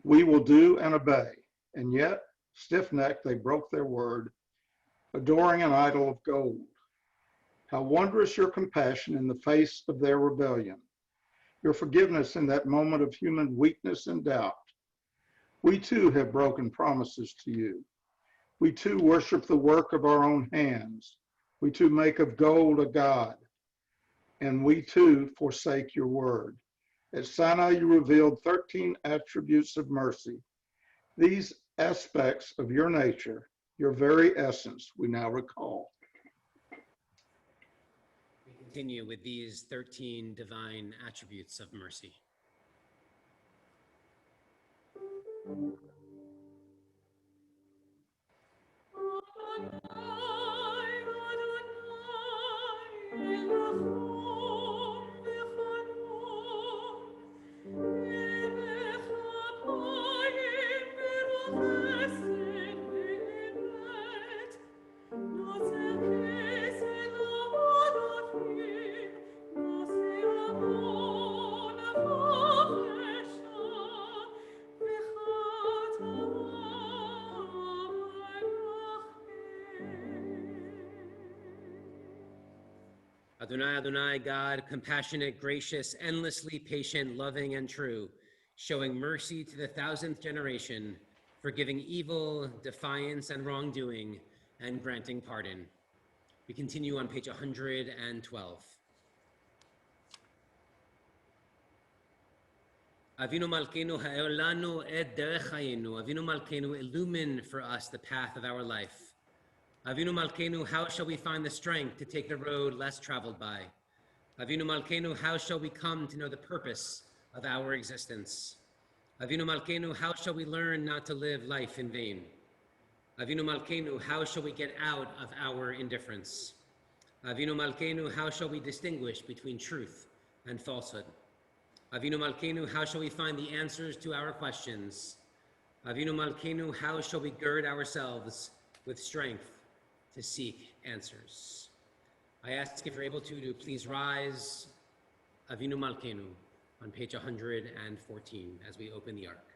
we will do and obey, and yet, stiff-necked, they broke their word, adoring an idol of gold. How wondrous your compassion in the face of their rebellion, your forgiveness in that moment of human weakness and doubt. We too have broken promises to you. We too worship the work of our own hands. We too make of gold a god, and we too forsake your word. At Sinai, you revealed 13 attributes of mercy. These aspects of your nature, your very essence, we now recall. We continue with these 13 divine attributes of mercy. Adonai, Adonai, God, compassionate, gracious, endlessly patient, loving, and true, showing mercy to the 1000th generation, forgiving evil, defiance, and wrongdoing, and granting pardon. We continue on page 112. Avinu Malkeinu ha'er lanu et derech hayenu. Avinu Malkeinu, illumine for us the path of our life. Avinu Malkeinu, how shall we find the strength to take the road less traveled by? Avinu Malkeinu, how shall we come to know the purpose of our existence? Avinu Malkeinu, how shall we learn not to live life in vain? Avinu Malkeinu, how shall we get out of our indifference? Avinu Malkeinu, how shall we distinguish between truth and falsehood? Avinu Malkeinu, how shall we find the answers to our questions? Avinu Malkeinu, how shall we gird ourselves with strength to seek answers? I ask if you're able to please rise. Avinu Malkeinu on page 114 as we open the ark.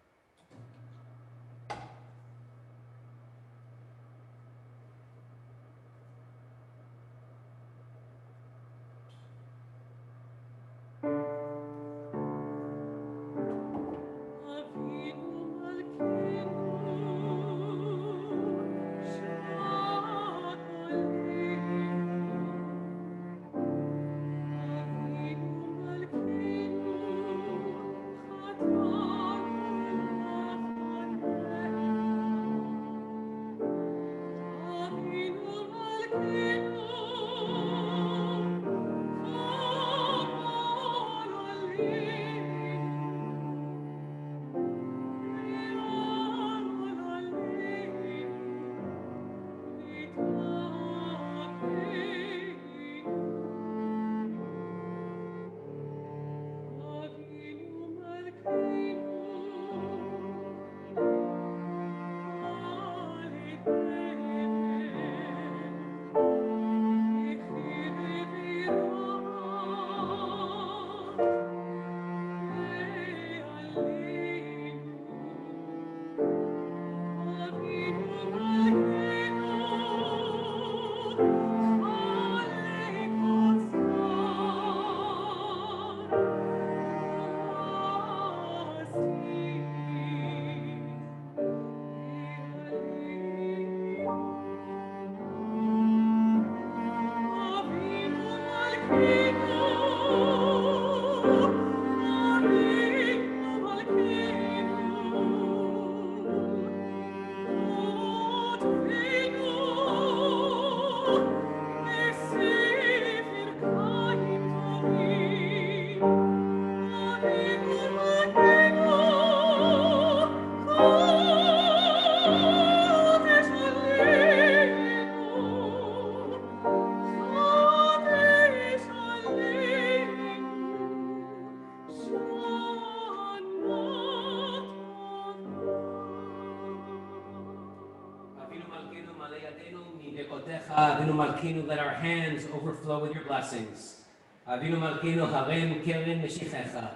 Avinu Malkeinu, let our hands overflow with your blessings. Avinu Malkeinu, harem keren meshichecha.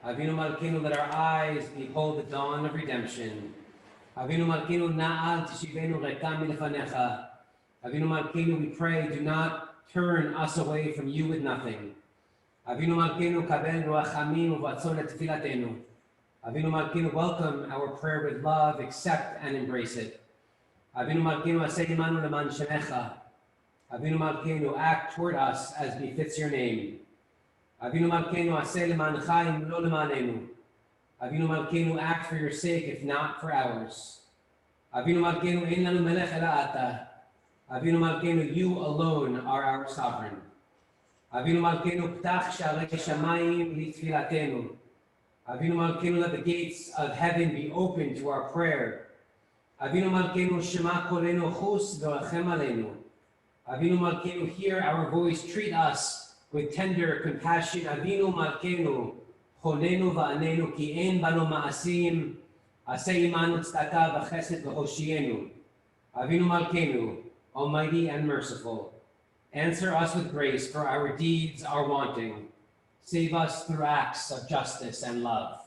Avinu Malkeinu, let our eyes behold the dawn of redemption. Avinu Malkeinu, na'al tishivenu rekam milefanecha. Avinu Malkeinu, we pray, do not turn us away from you with nothing. Avinu Malkeinu, kabel ruachamim uvatzon et tfilatenu. Avinu Malkeinu, welcome our prayer with love, accept and embrace it. Avinu Malkeinu, aseh imanu leman shemecha. Avinu Malkeinu, act toward us as befits your name. Avinu Malkeinu, aseh leman chaim lo lemanenu. Avinu Malkeinu, act for your sake, if not for ours. Avinu Malkeinu, ein lanu melech ela ata. Avinu Malkeinu, you alone are our sovereign. Avinu Malkeinu, ptach sharei shamayim litfilatenu. Avinu Malkeinu, let the gates of heaven be open to our prayer. Avinu Malkeinu, shema korenu chus v'rachem aleinu. Avinu Malkeinu, hear our voice, treat us with tender compassion. Avinu Malkeinu, chonenu va'anenu ki ein banu ma'asim, aseh imanu tzedakah v'chesed v'hoshienu. Avinu Malkeinu, almighty and merciful, answer us with grace, for our deeds are wanting. Save us through acts of justice and love.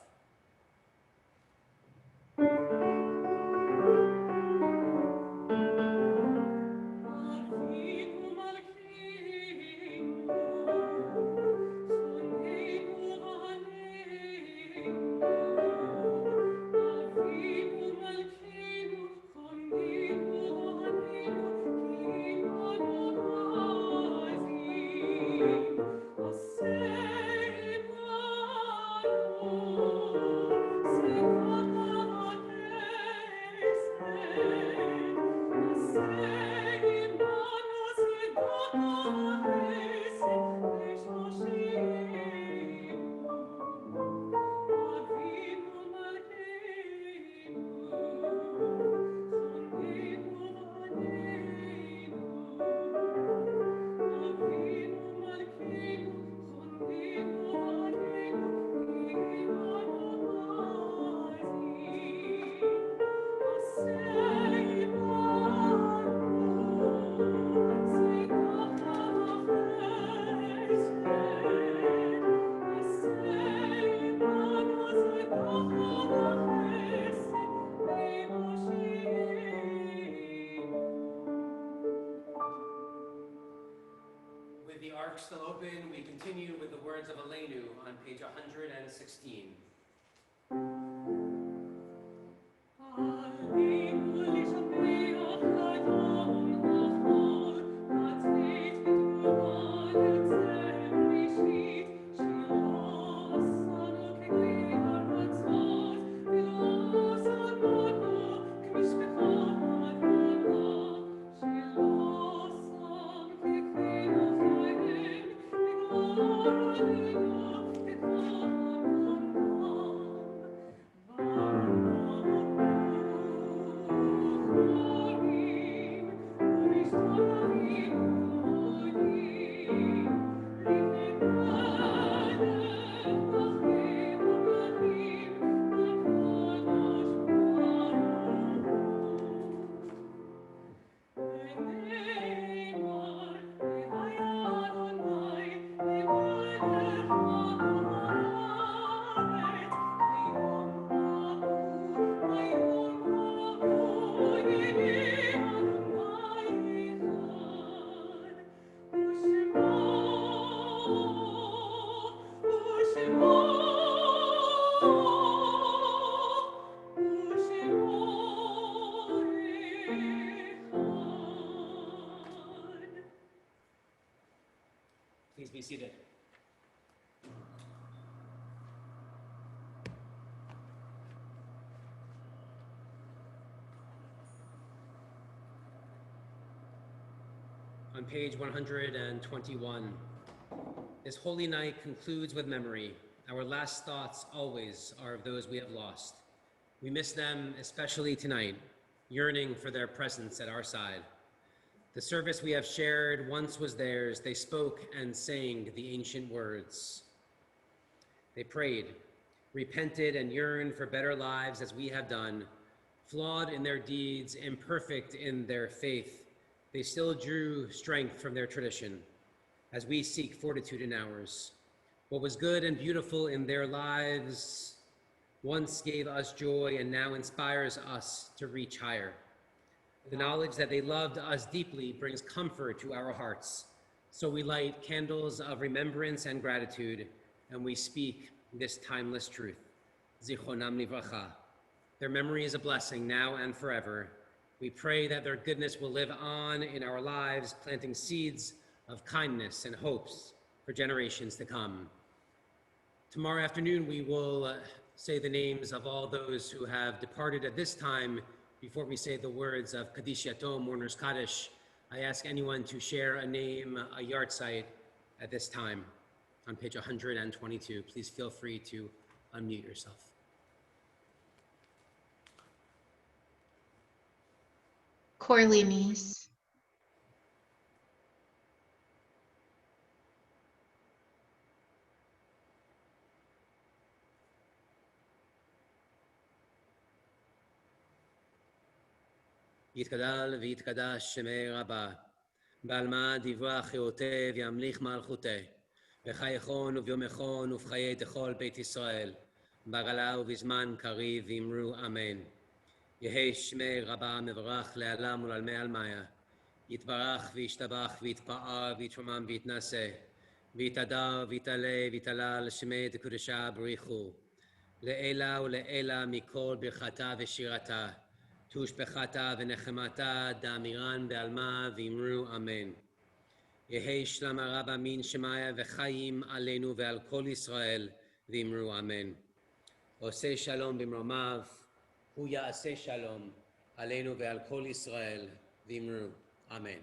Oh on page 116. Please be seated. On page 121, this holy night concludes with memory. Our last thoughts always are of those we have lost. We miss them, especially tonight, yearning for their presence at our side. The service we have shared once was theirs. They spoke and sang the ancient words. They prayed, repented, and yearned for better lives as we have done. Flawed in their deeds, imperfect in their faith, they still drew strength from their tradition as we seek fortitude in ours. What was good and beautiful in their lives once gave us joy and now inspires us to reach higher. The knowledge that they loved us deeply brings comfort to our hearts. So we light candles of remembrance and gratitude, and we speak this timeless truth. Zichronam livracha. Their memory is a blessing now and forever. We pray that their goodness will live on in our lives, planting seeds of kindness and hopes for generations to come. Tomorrow afternoon, we will say the names of all those who have departed at this time. Before we say the words of Kaddish Yatom, Mourner's Kaddish, I ask anyone to share a name, a yahrzeit at this time on page 122. Please feel free to unmute yourself. Corlenis. יתגדל ויתקדש שמי רבה, בעלמא דברה חיותי וימליך מלכותי, בחייכון וביומכון ובחיי תכל בית ישראל, בגלה ובזמן קריב ואמרו אמן. יהי שמי רבה מברך לעלם ולעלמי עלמיה, יתברך וישתבח ויתפאר ויתרומם ויתנשא, ויתהדר ויתעלה ויתהלל שמי דקדושה בריחו, לעילה ולעילה מכל ברכתה ושירתה, תושבחתה ונחמתה דאמירן בעלמה ואמרו אמן. יהי שלמה רבה מן שמיה וחיים עלינו ועל כל ישראל ואמרו אמן. עושה שלום במרומיו, הוא יעשה שלום עלינו ועל כל ישראל ואמרו אמן.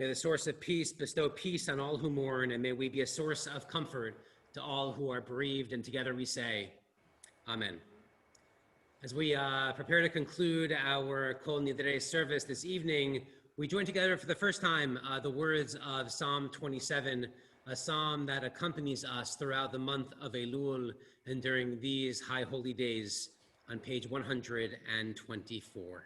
May the source of peace bestow peace on all who mourn, and may we be a source of comfort to all who are bereaved. And together we say, Amen. As we prepare to conclude our Kol Nidre service this evening, we join together for the first time the words of Psalm 27, a psalm that accompanies us throughout the month of Elul and during these high holy days on page 124.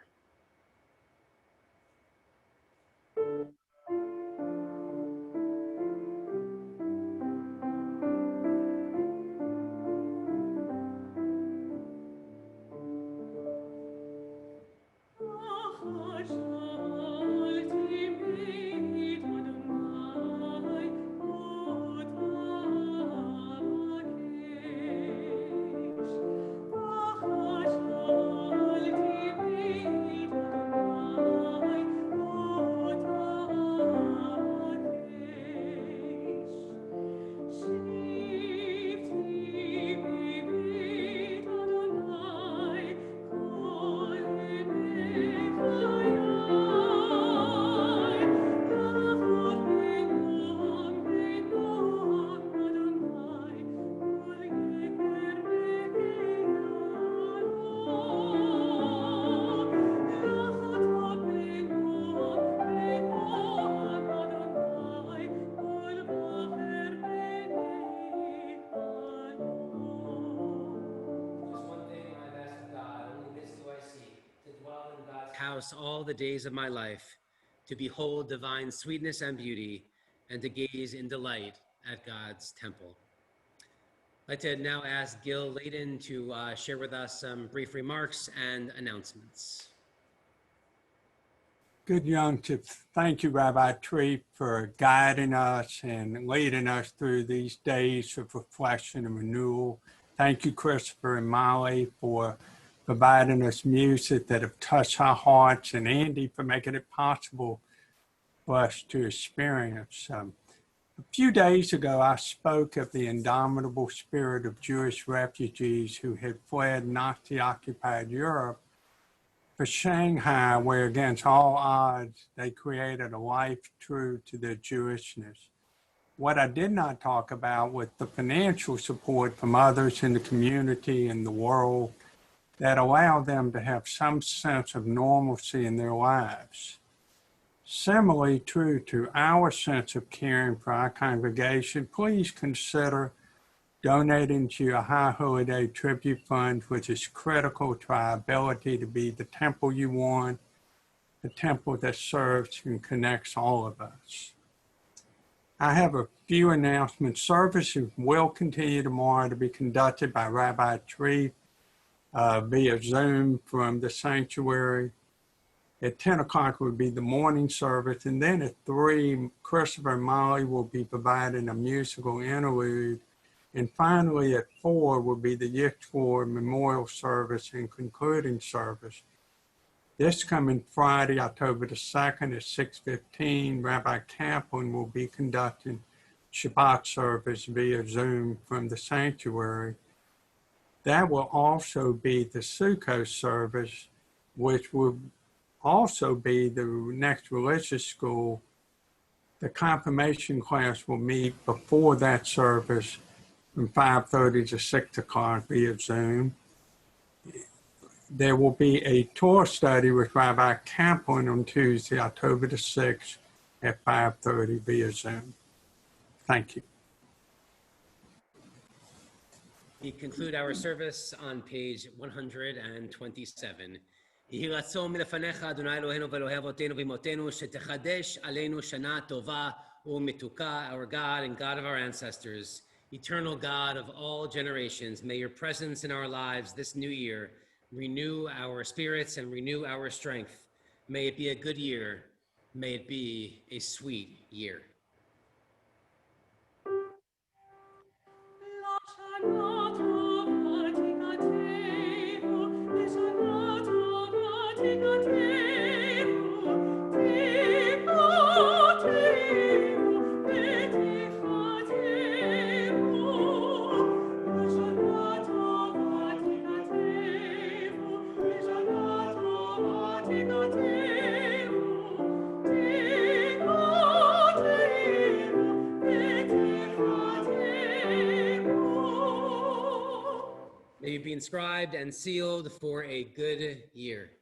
House all the days of my life, to behold divine sweetness and beauty, and to gaze in delight at God's temple. I'd like to now ask Gil Layden to share with us some brief remarks and announcements. Good Yom Tov. Thank you, Rabbi Treep, for guiding us and leading us through these days of reflection and renewal. Thank you, Christopher and Molly, for providing us music that have touched our hearts, and Andy for making it possible for us to experience. A few days ago, I spoke of the indomitable spirit of Jewish refugees who had fled Nazi-occupied Europe for Shanghai, where against all odds, they created a life true to their Jewishness. What I did not talk about was the financial support from others in the community and the world that allow them to have some sense of normalcy in their lives. Similarly true to our sense of caring for our congregation, please consider donating to your High Holiday Tribute Fund, which is critical to our ability to be the temple you want, the temple that serves and connects all of us. I have a few announcements. Services will continue tomorrow to be conducted by Rabbi Treep via Zoom from the sanctuary. At 10 o'clock will be the morning service, and then at 3, Christopher and Molly will be providing a musical interlude. And finally, at 4 will be the Yitzhak Memorial Service and concluding service. This coming Friday, October the 2nd at 6:15, Rabbi Kaplan will be conducting Shabbat service via Zoom from the sanctuary. That will also be the Sukkot service, which will also be the next religious school. The confirmation class will meet before that service from 5:30 to 6 o'clock via Zoom. There will be a Torah study with Rabbi Kaplan on Tuesday, October the 6th at 5:30 via Zoom. Thank you. We conclude our service on page 127. יהי רצון מלפניך, אדוני אלוהינו ואלוהי אבותינו ואמותינו, שתחדש עלינו שנה טובה ומתוקה, our God and God of our ancestors, eternal God of all generations, may your presence in our lives this new year renew our spirits and renew our strength. May it be a good year. May it be a sweet year. May you be inscribed and sealed for a good year.